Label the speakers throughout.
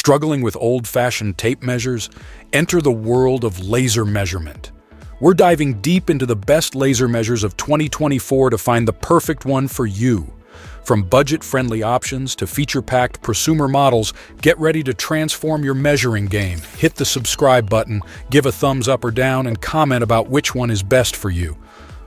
Speaker 1: Struggling with old-fashioned tape measures? Enter the world of laser measurement. We're diving deep into the best laser measures of 2024 to find the perfect one for you. From budget-friendly options to feature-packed prosumer models, get ready to transform your measuring game. Hit the subscribe button, give a thumbs up or down, and comment about which one is best for you.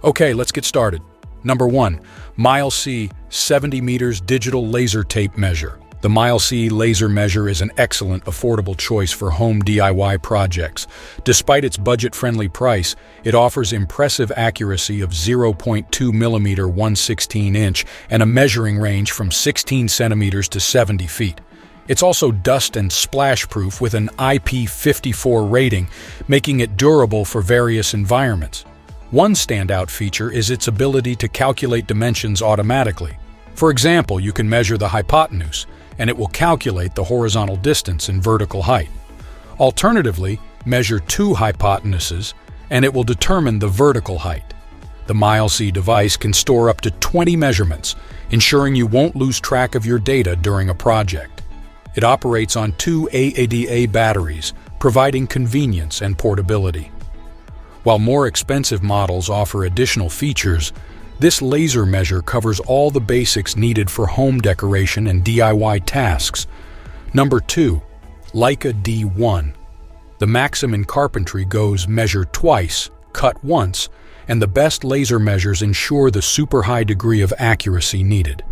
Speaker 1: Okay, let's get started. Number 1. Mileseey 70 meters digital laser tape measure. The Mileseey laser measure is an excellent, affordable choice for home DIY projects. Despite its budget-friendly price, it offers impressive accuracy of 0.2 mm 1/16 inch and a measuring range from 16 centimeters to 70 feet. It's also dust and splash-proof with an IP54 rating, making it durable for various environments. One standout feature is its ability to calculate dimensions automatically. For example, you can measure the hypotenuse, and it will calculate the horizontal distance and vertical height. Alternatively, measure two hypotenuses, and it will determine the vertical height. The Mileseey device can store up to 20 measurements, ensuring you won't lose track of your data during a project. It operates on 2 AADA batteries, providing convenience and portability. While more expensive models offer additional features, this laser measure covers all the basics needed for home decoration and DIY tasks. Number 2. Leica D1. The maxim in carpentry goes measure twice, cut once, and the best laser measures ensure the super high degree of accuracy needed.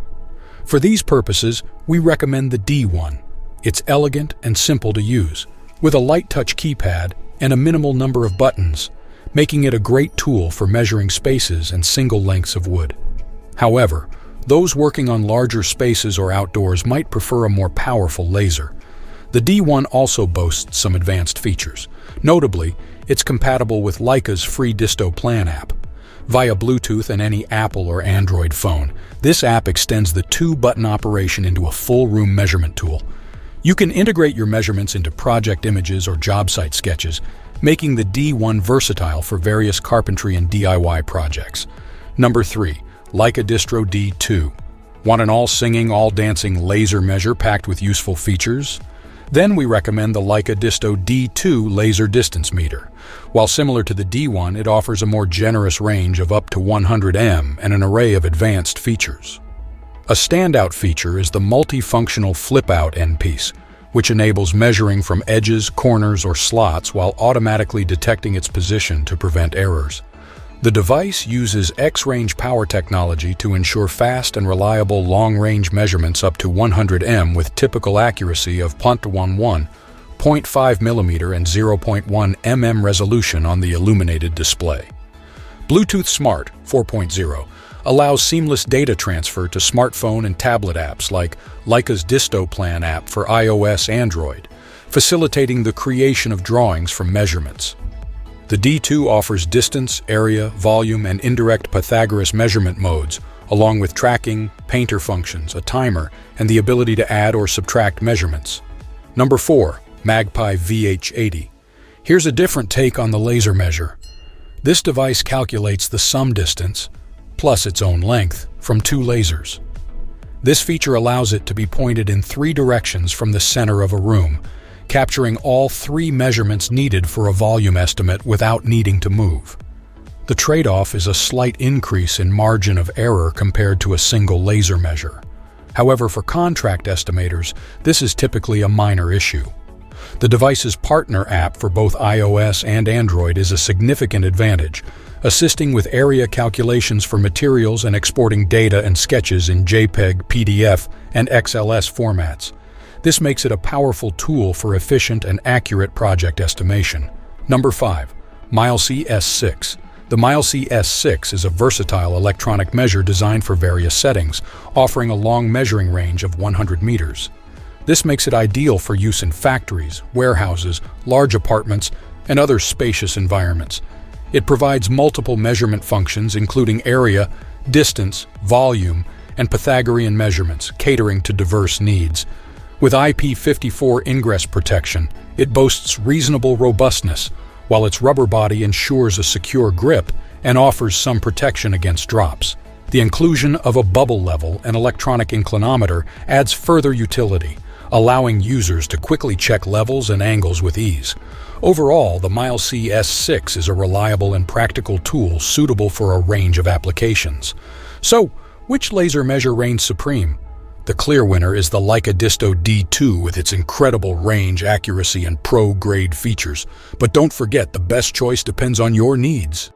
Speaker 1: For these purposes, we recommend the D1. It's elegant and simple to use, with a light touch keypad and a minimal number of buttons, making it a great tool for measuring spaces and single lengths of wood. However, those working on larger spaces or outdoors might prefer a more powerful laser. The D1 also boasts some advanced features. Notably, it's compatible with Leica's free Distro Plan app. Via Bluetooth and any Apple or Android phone, this app extends the two-button operation into a full-room measurement tool. You can integrate your measurements into project images or job site sketches, making the D1 versatile for various carpentry and DIY projects. Number 3. Leica Distro D2. Want an all-singing, all-dancing laser measure packed with useful features? Then we recommend the Leica Distro D2 laser distance meter. While similar to the D1, it offers a more generous range of up to 100 m and an array of advanced features. A standout feature is the multifunctional flip-out endpiece, which enables measuring from edges, corners, or slots while automatically detecting its position to prevent errors. The device uses X-range power technology to ensure fast and reliable long-range measurements up to 100 m with typical accuracy of 0.11, 0.5 mm, and 0.1 mm resolution on the illuminated display. Bluetooth Smart 4.0 allows seamless data transfer to smartphone and tablet apps like Leica's Distro Plan app for iOS and Android, facilitating the creation of drawings from measurements. The D2 offers distance, area, volume, and indirect Pythagoras measurement modes, along with tracking, painter functions, a timer, and the ability to add or subtract measurements. Number 4. Magpie VH-80. Here's a different take on the laser measure. This device calculates the sum distance, plus its own length, from two lasers. This feature allows it to be pointed in 3 directions from the center of a room, capturing all 3 measurements needed for a volume estimate without needing to move. The trade-off is a slight increase in margin of error compared to a single laser measure. However, for contract estimators, this is typically a minor issue. The device's partner app for both iOS and Android is a significant advantage, assisting with area calculations for materials and exporting data and sketches in JPEG, PDF, and XLS formats. This makes it a powerful tool for efficient and accurate project estimation. Number 5. Mileseey S6. The Mileseey S6 is a versatile electronic measure designed for various settings, offering a long measuring range of 100 meters. This makes it ideal for use in factories, warehouses, large apartments, and other spacious environments. It provides multiple measurement functions including area, distance, volume, and Pythagorean measurements, catering to diverse needs. With IP54 ingress protection, it boasts reasonable robustness, while its rubber body ensures a secure grip and offers some protection against drops. The inclusion of a bubble level and electronic inclinometer adds further utility, allowing users to quickly check levels and angles with ease. Overall, the Mileseey S6 is a reliable and practical tool suitable for a range of applications. So, which laser measure reigns supreme? The clear winner is the Leica Distro D2 with its incredible range, accuracy, and pro-grade features. But don't forget, the best choice depends on your needs.